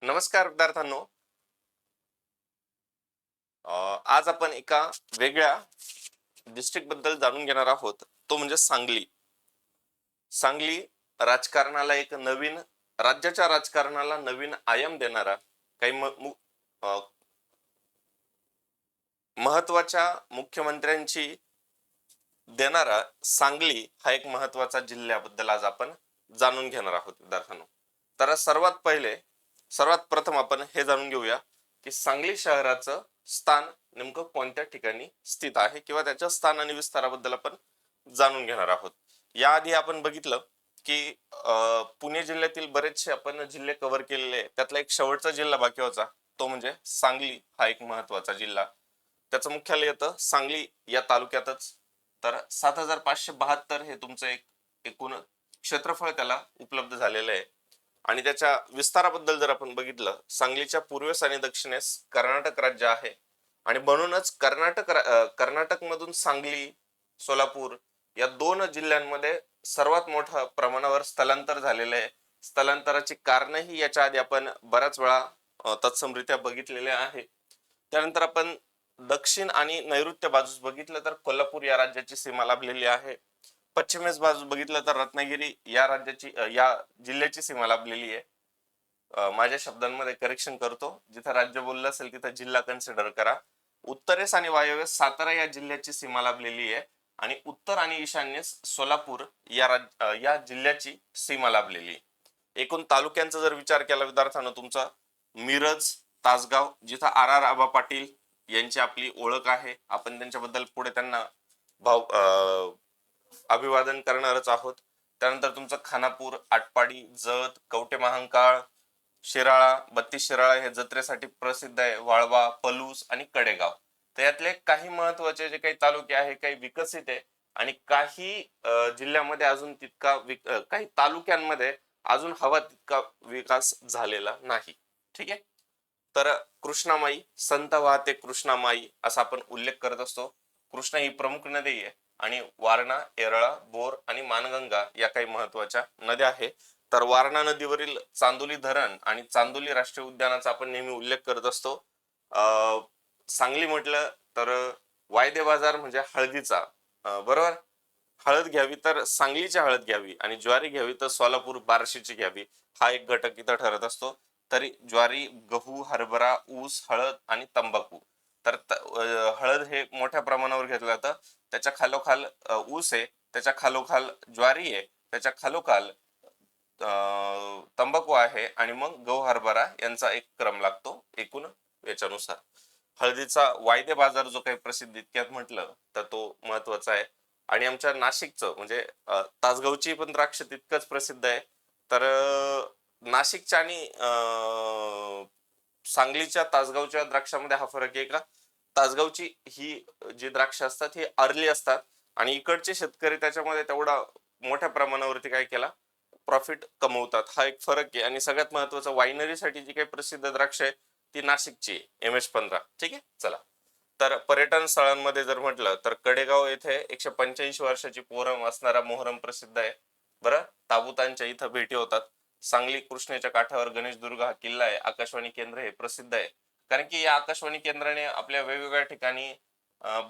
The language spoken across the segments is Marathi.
नमस्कार विद्यार्थ्यांनो. आज आपण एका वेगळ्या डिस्ट्रिक्ट बद्दल जाणून घेणार आहोत. तो म्हणजे सांगली. सांगली राजकारणाला एक नवीन राज्याच्या राजकारणाला नवीन आयाम देणारा, काही महत्वाच्या मुख्यमंत्र्यांची देणारा सांगली हा एक महत्वाचा जिल्ह्याबद्दल आज आपण जाणून घेणार आहोत विद्यार्थ्यांनो. तर सर्वात प्रथम आपण हे जाणून घेऊया की सांगली शहराचं स्थान नेमकं कोणत्या ठिकाणी स्थित आहे किंवा त्याच्या स्थान आणि विस्ताराबद्दल आपण जाणून घेणार आहोत. याआधी आपण बघितलं की पुणे जिल्ह्यातील बरेचसे आपण जिल्हे कव्हर केलेले, त्यातला एक शेवटचा जिल्हा बाकी होता, तो म्हणजे सांगली हा एक महत्वाचा जिल्हा. त्याचं मुख्यालय येतं सांगली या तालुक्यातच. तर 7572 हे तुमचं एक एकूण क्षेत्रफळ त्याला उपलब्ध झालेलं आहे. आणि त्याच्या विस्ताराबद्दल जर आपण बघितलं, सांगलीच्या पूर्वेस आणि दक्षिणेस कर्नाटक राज्य आहे आणि म्हणूनच कर्नाटक मधून सांगली, सोलापूर या दोन जिल्ह्यांमध्ये सर्वात मोठ्या प्रमाणावर स्थलांतर झालेलं आहे. स्थलांतराची कारणही याच्या आधी आपण बऱ्याच वेळा तत्समरित्या बघितलेले आहे. त्यानंतर आपण दक्षिण आणि नैऋत्य बाजूस बघितलं तर कोल्हापूर या राज्याची सीमा लाभलेली आहे. पश्चिमेस बाजूस बघितलं तर रत्नागिरी या जिल्ह्याची सीमा लाभलेली आहे. माझ्या शब्दांमध्ये करेक्शन करतो, जिथं राज्य बोललं असेल तिथं जिल्हा कन्सिडर करा. उत्तरेस आणि वायव्येस सातारा या जिल्ह्याची सीमा लाभलेली आहे आणि उत्तर आणि ईशान्येस सोलापूर या जिल्ह्याची सीमा लाभलेली. एकूण तालुक्यांचा जर विचार केला विद्यार्थ्यांनो, तुमचा मिरज, तासगाव, जिथं RR आबा पाटील यांची आपली ओळख आहे, आपण त्यांच्याबद्दल पुढे त्यांना अभिवादन करणारच आहोत. त्यानंतर तुमचं खानापूर, आटपाडी, जत, कवठे महांकाळ, शिराळा, 32 शिराळा हे जत्रेसाठी प्रसिद्ध आहे, वाळवा, पलूस आणि कडेगाव. तर यातले काही महत्वाचे जे काही तालुके आहे, काही विकसित आहे आणि काही जिल्ह्यामध्ये अजून तितका काही तालुक्यांमध्ये अजून हवा तितका विकास झालेला नाही. ठीक आहे. तर कृष्णामाई, संत वाहते कृष्णामाई असा आपण उल्लेख करत असतो. कृष्णा ही प्रमुख नदी आहे आणि वारणा, येरळा, बोर आणि मानगंगा या काही महत्वाच्या नद्या आहेत. तर वारणा नदीवरील चांदोली धरण आणि चांदोली राष्ट्रीय उद्यानाचा आपण नेहमी उल्लेख करत असतो. सांगली म्हटलं तर वायदे बाजार म्हणजे हळदीचा, बरोबर. हळद घ्यावी तर सांगलीची हळद घ्यावी आणि ज्वारी घ्यावी तर सोलापूर बार्शीची घ्यावी, हा एक घटक इथं ठरत असतो. तरी ज्वारी, गहू, हरभरा, ऊस, हळद आणि तंबाखू. तर हळद हे मोठ्या प्रमाणावर घेतलं जातं. त्याच्या खालोखाल ऊस आहे, त्याच्या खालोखाल ज्वारी आहे, त्याच्या खालोखाल तंबाखू आहे आणि मग गहू, हरभरा यांचा एक क्रम लागतो एकूण याच्यानुसार. हळदीचा वायदे बाजार जो काही प्रसिद्ध इतक्यात म्हटलं तर तो महत्वाचा आहे. आणि आमच्या नाशिकचं म्हणजे तासगावची पण द्राक्ष तितकंच प्रसिद्ध आहे. तर नाशिकच्या आणि सांगलीच्या, तासगावच्या द्राक्षामध्ये हा फरक आहे का, तासगावची ही जी द्राक्ष असतात ही अर्ली असतात आणि इकडचे शेतकरी त्याच्यामध्ये तेवढा मोठ्या प्रमाणावरती काय केला, प्रॉफिट कमवतात. हा एक फरक आहे. आणि सगळ्यात महत्वाचं, वायनरीसाठी जी काही प्रसिद्ध द्राक्ष आहे ती नाशिकची MH15. ठीक आहे. चला, तर पर्यटन स्थळांमध्ये जर म्हटलं तर कडेगाव येथे 185 वर्षाची पोरम असणारा मोहरम प्रसिद्ध आहे. बरं, ताबुतांच्या इथं भेटी होतात. सांगली कृष्णेच्या काठावर गणेशदुर्ग हा किल्ला आहे. आकाशवाणी केंद्र हे प्रसिद्ध आहे, कारण की या आकाशवाणी केंद्राने आपल्या वेगवेगळ्या ठिकाणी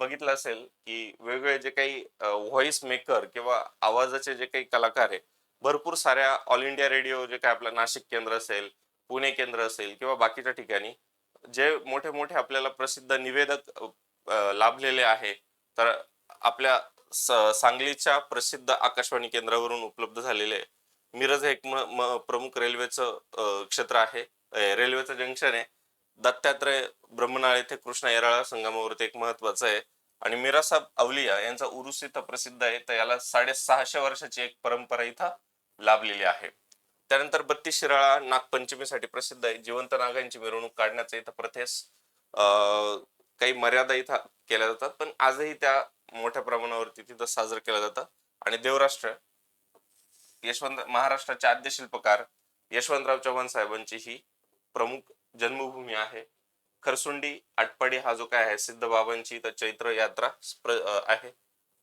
बघितलं असेल की वेगवेगळे जे काही व्हॉइस मेकर किंवा आवाजाचे जे काही कलाकार आहे, भरपूर साऱ्या ऑल इंडिया रेडिओ जे काही आपलं नाशिक केंद्र असेल, पुणे केंद्र असेल किंवा बाकीच्या ठिकाणी जे मोठे मोठे आपल्याला प्रसिद्ध निवेदक लाभलेले आहे, तर आपल्या सांगलीच्या प्रसिद्ध आकाशवाणी केंद्रावरून उपलब्ध झालेले. मिरज हे एक प्रमुख रेल्वेचं क्षेत्र आहे, रेल्वेचं जंक्शन आहे. दत्तात्रय ब्रह्मनाळ येथे कृष्णा येराळा संगमावरती एक महत्वाचं आहे. आणि मिरासाहेब अवलिया यांचा उरुस इथं प्रसिद्ध आहे. तर याला 650 वर्षाची एक परंपरा इथं लाभलेली आहे. त्यानंतर 32 शिराळा नागपंचमीसाठी प्रसिद्ध आहे. जिवंत नागांची मिरवणूक काढण्याचा इथं प्रथेस काही मर्यादा इथं केल्या जातात, पण आजही त्या मोठ्या प्रमाणावरती तिथं साजरं केलं जातं. आणि देवराष्ट्र महाराष्ट्राचे आद्य शिल्पकार यशवंतराव चव्हाण साहेबांची ही प्रमुख जन्मभूमी आहे. खरसुंडी, आटपाडी हा जो काय आहे सिद्धबाबांची इथं चैत्र यात्रा आहे.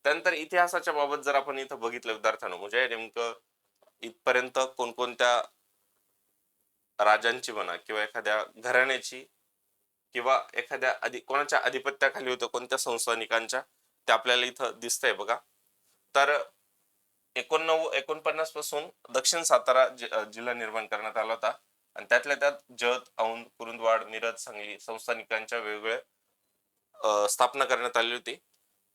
त्यानंतर इतिहासाच्या बाबत जर आपण इथं बघितलं विद्यार्थ्यांनो, म्हणजे नेमकं इथपर्यंत कोणकोणत्या राजांची म्हणा किंवा एखाद्या घराण्याची किंवा एखाद्या कोणाच्या अधिपत्याखाली होतं, कोणत्या संस्थानिकांच्या, ते आपल्याला इथं दिसतंय बघा. तर 49 पासून दक्षिण सातारा जिल्हा निर्माण करण्यात आला होता आणि त्यातल्या त्यात जत, औंध, कुरुंदवाड, मिरज, सांगली संस्थानिकांच्या वेगवेगळ्या स्थापना करण्यात आली होती.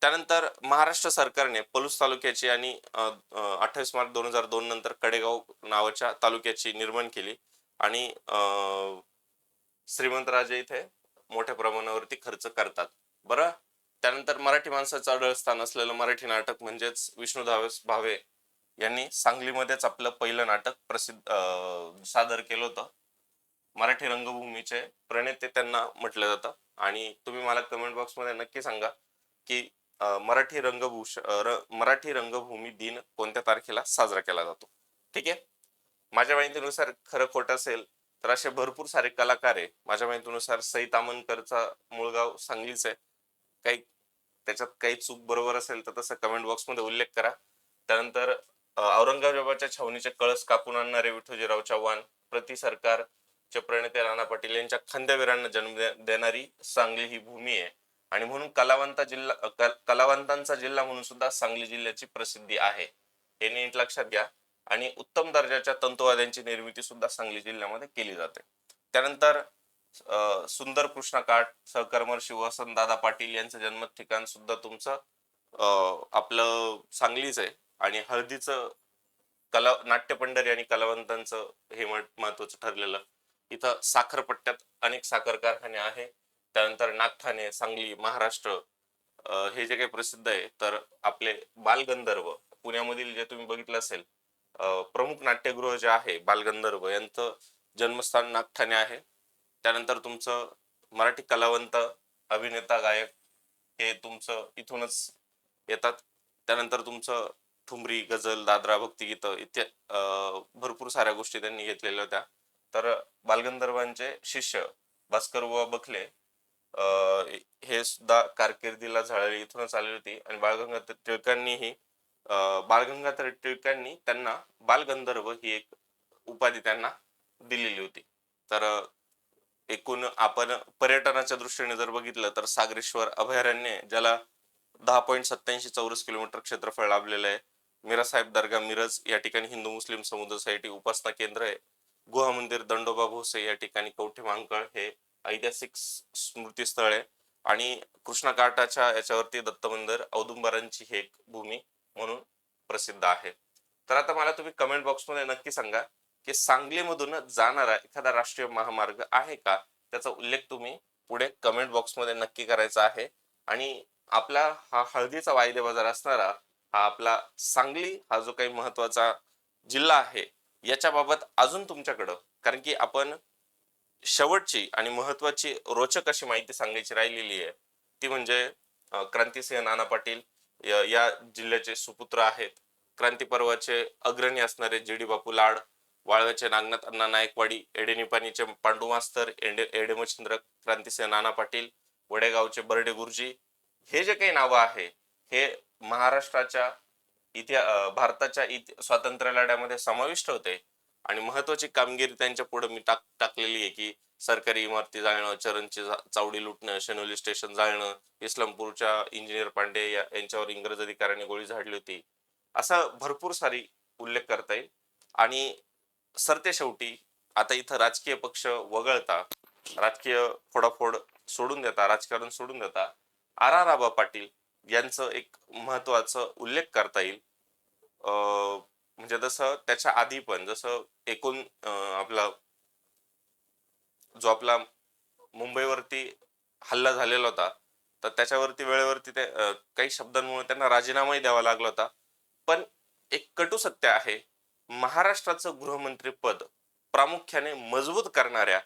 त्यानंतर महाराष्ट्र सरकारने पलूस तालुक्याची आणि 28 मार्च 2002 नंतर कडेगाव नावाच्या तालुक्याची निर्माण केली आणि श्रीमंतराजे इथे मोठ्या प्रमाणावरती खर्च करतात. बरं, त्यानंतर मराठी माणसाचं आढळस्थान असलेलं मराठी नाटक म्हणजेच विष्णू भावे यांनी सांगलीमध्येच आपलं पहिलं नाटक सादर केलं होतं. मराठी रंगभूमीचे प्रणेते त्यांना म्हटलं जातं. आणि तुम्ही मला कमेंट बॉक्स मध्ये नक्की सांगा की मराठी रंगभूमी दिन कोणत्या तारखेला साजरा केला जातो. ठीक आहे. माझ्या माहितीनुसार खरं खोटं असेल तर असे भरपूर सारे कलाकार आहे. माझ्या माहितीनुसार सई तामणकरचा मूळगाव सांगलीच आहे. काही त्याच्यात काही चूक बरोबर असेल तर तसं कमेंट बॉक्स मध्ये उल्लेख करा. त्यानंतर औरंगाबादच्या छावणीचे कळस कापून आणणारे विठोजीराव चव्हाण, प्रति सरकारचे प्रणेते राणा पाटील यांच्या खंड्यावीरांना जन्म देणारी सांगली ही भूमी आहे. आणि म्हणून कलावंतांचा जिल्हा म्हणून सुद्धा सांगली जिल्ह्याची प्रसिद्धी आहे. हे नीट लक्षात घ्या. आणि उत्तम दर्जाच्या तंतुवाद्यांची निर्मिती सुद्धा सांगली जिल्ह्यामध्ये केली जाते. त्यानंतर सुंदर कृष्णा काठ, सहकर्मर्षी वसंतदादा पाटील यांचं जन्म ठिकाण सुद्धा तुमचं आपलं सांगलीच आहे. आणि हळदीचं नाट्यपंढरी आणि कलावंतांचं हे महत्वाचं ठरलेलं. इथं साखरपट्ट्यात अनेक साखर कारखाने आहे. त्यानंतर नागठाणे, सांगली, महाराष्ट्र हे जे काही प्रसिद्ध आहे. तर आपले बालगंधर्व पुण्यामधील जे तुम्ही बघितलं असेल प्रमुख नाट्यगृह जे आहे बालगंधर्व यांचं जन्मस्थान नागठाणे आहे. त्यानंतर तुमचं मराठी कलावंत, अभिनेता, गायक हे तुमचं इथूनच येतात. त्यानंतर तुमचं ठुमरी, गझल, दादरा, भक्तिगीत इत्यादी भरपूर साऱ्या गोष्टी त्यांनी घेतलेल्या होत्या. तर बालगंधर्वांचे शिष्य भास्करबुवा बखले हे सुद्धा कारकिर्दीला झळाळी इथूनच आलेली होती. आणि बाळगंगाधर टिळकांनी त्यांना बालगंधर्व ही एक उपाधी त्यांना दिलेली होती. तर एकूण आपण पर्यटनाच्या दृष्टीने जर बघितलं तर सागरेश्वर अभयारण्य, ज्याला 10.87 चौरस किलोमीटर क्षेत्रफळ लाभलेलं आहे. मीरासाहेब दर्गा मिरज या ठिकाणी हिंदू मुस्लिम समुदाय सोसायटी उपासना केंद्र आहे. गुहा मंदिर दंडोबा भोसे या ठिकाणी कवठे महांकाळ हे ऐतिहासिक स्मृती स्थळ आहे. आणि कृष्णा घाटाच्या याच्यावरती दत्त मंदिर औदुंबरांची ही एक भूमी म्हणून प्रसिद्ध आहे. तर आता मला तुम्ही कमेंट बॉक्स मध्ये नक्की सांगा की सांगलीमधून जाणारा एखादा राष्ट्रीय महामार्ग आहे का, त्याचा उल्लेख तुम्ही पुढे कमेंट बॉक्स मध्ये नक्की करायचा आहे. आणि आपला हा हळदीचा वायदे बाजार असणारा हा आपला सांगली हा जो काही महत्वाचा जिल्हा आहे याच्या बाबत अजून तुमच्याकडं, कारण की आपण शेवटची आणि महत्वाची रोचक अशी माहिती सांगायची राहिलेली आहे ती म्हणजे क्रांतिसिंह नाना पाटील या जिल्ह्याचे सुपुत्र आहेत. क्रांती पर्वाचे अग्रणी असणारे जी डी बापू लाड, वाळव्याचे नागनाथ अण्णा नायकवाडी, एडेनिपाणीचे पांडू मास्तर, एडेमचंद्र क्रांतिसिंह नाना पाटील, वडेगावचे बर्डे गुरुजी, हे जे काही नावं आहे हे महाराष्ट्राच्या भारताच्या स्वातंत्र्य लढ्यामध्ये समाविष्ट होते. आणि महत्वाची कामगिरी त्यांच्या पुढे मी टाकलेली आहे की सरकारी इमारती जाळणं, चरणची चावडी लुटणं, शेनोली स्टेशन जाळणं, इस्लामपूरच्या इंजिनियर पांडे यांच्यावर इंग्रज अधिकाऱ्यांनी गोळी झाडली होती, असं भरपूर सारी उल्लेख करता येईल. आणि सरते शेवटी आता इथं राजकीय पक्ष वगळता, राजकीय फोडाफोड सोडून देता, राजकारण सोडून देता आर आबा पाटील यांचं एक महत्वाचं उल्लेख करता येईल. म्हणजे जसं त्याच्या आधी पण जसं एकूण आपला जो आपला मुंबईवरती हल्ला झालेला होता तर त्याच्यावरती वेळेवरती ते काही शब्दांमुळे त्यांना राजीनामाही द्यावा लागला होता. पण एक कटू सत्य आहे, महाराष्ट्राचं गृहमंत्री पद प्रामुख्याने मजबूत करणाऱ्या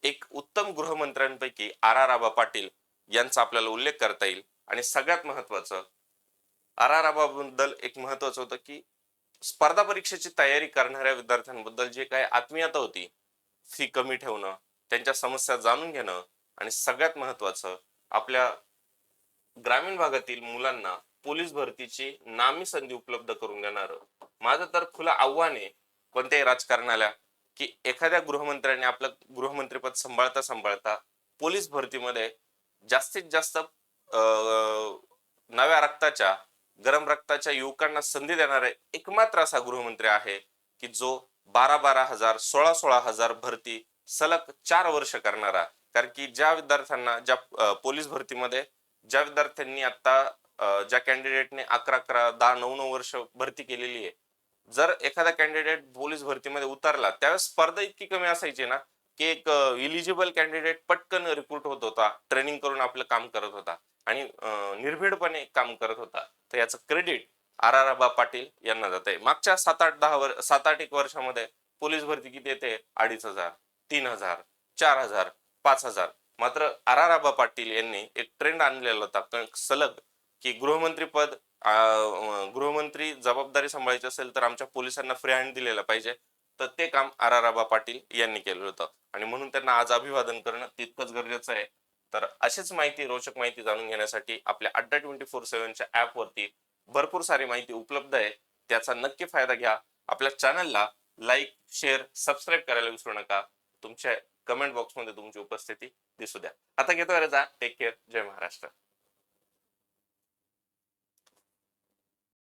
एक उत्तम गृहमंत्र्यांपैकी आर आबा पाटील यांचा आपल्याला उल्लेख करता येईल. आणि सगळ्यात महत्वाचं आबाबद्दल एक महत्वाचं होतं की स्पर्धा परीक्षेची तयारी करणाऱ्या विद्यार्थ्यांबद्दल जे काही आत्मीयता होती, फी कमी ठेवणं, त्यांच्या समस्या जाणून घेणं, आणि सगळ्यात महत्वाचं आपल्या ग्रामीण भागातील मुलांना पोलीस भरतीची नामी संधी उपलब्ध करून देणार. माझं तर खुलं आव्हान आहे कोणत्याही राजकारणाला की एखाद्या गृहमंत्र्याने आपलं गृहमंत्रीपद सांभाळता सांभाळता पोलीस भरतीमध्ये जास्तीत जास्त नव्या रक्ताच्या, गरम रक्ताच्या युवकांना संधी देणारा एकमात्र असा गृहमंत्री आहे की जो 12,000 16,000 भरती सलग 4 वर्ष करणारा. कारण की ज्या विद्यार्थ्यांना ज्या पोलीस भरतीमध्ये ज्या विद्यार्थ्यांनी आता ज्या कॅन्डिडेटने 11 10 9 वर्ष भरती केलेली आहे, जर एखादा कॅन्डिडेट पोलीस भरतीमध्ये उतरला त्यावेळेस स्पर्धा इतकी कमी असायची ना की एक इलिजिबल कॅन्डिडेट पटकन रिक्रूट होत होता, ट्रेनिंग करून आपलं काम करत होता आणि निर्भीडपणे काम करत होता. तर याचं क्रेडिट आर पाटील यांना जात आहे. मागच्या 7-8 वर्षामध्ये पोलीस भरती किती येते? 2,500, 3,000, 4,000, 5,000. मात्र आर पाटील यांनी एक ट्रेंड आणलेला होता सलग की गृहमंत्री जबाबदारी सांभाळायची असेल तर आमच्या पोलिसांना फ्री हँड दिलेला पाहिजे. तर ते काम आर पाटील यांनी केलं होतं आणि म्हणून त्यांना आज अभिवादन करणं तितकंच गरजेचं आहे. तर अशीच माहिती, रोचक माहिती जाणून घेण्यासाठी आपल्या अड्डा 24/7च्या ऍप वरती भरपूर सारी माहिती उपलब्ध आहे. त्याचा नक्की फायदा घ्या. आपल्या चॅनलला लाईक, शेअर, सबस्क्राईब करायला विसरू नका. तुमच्या कमेंट बॉक्स मध्ये तुमची उपस्थिती दिसू द्या. आता घेतो रजा. Take care. जय महाराष्ट्र.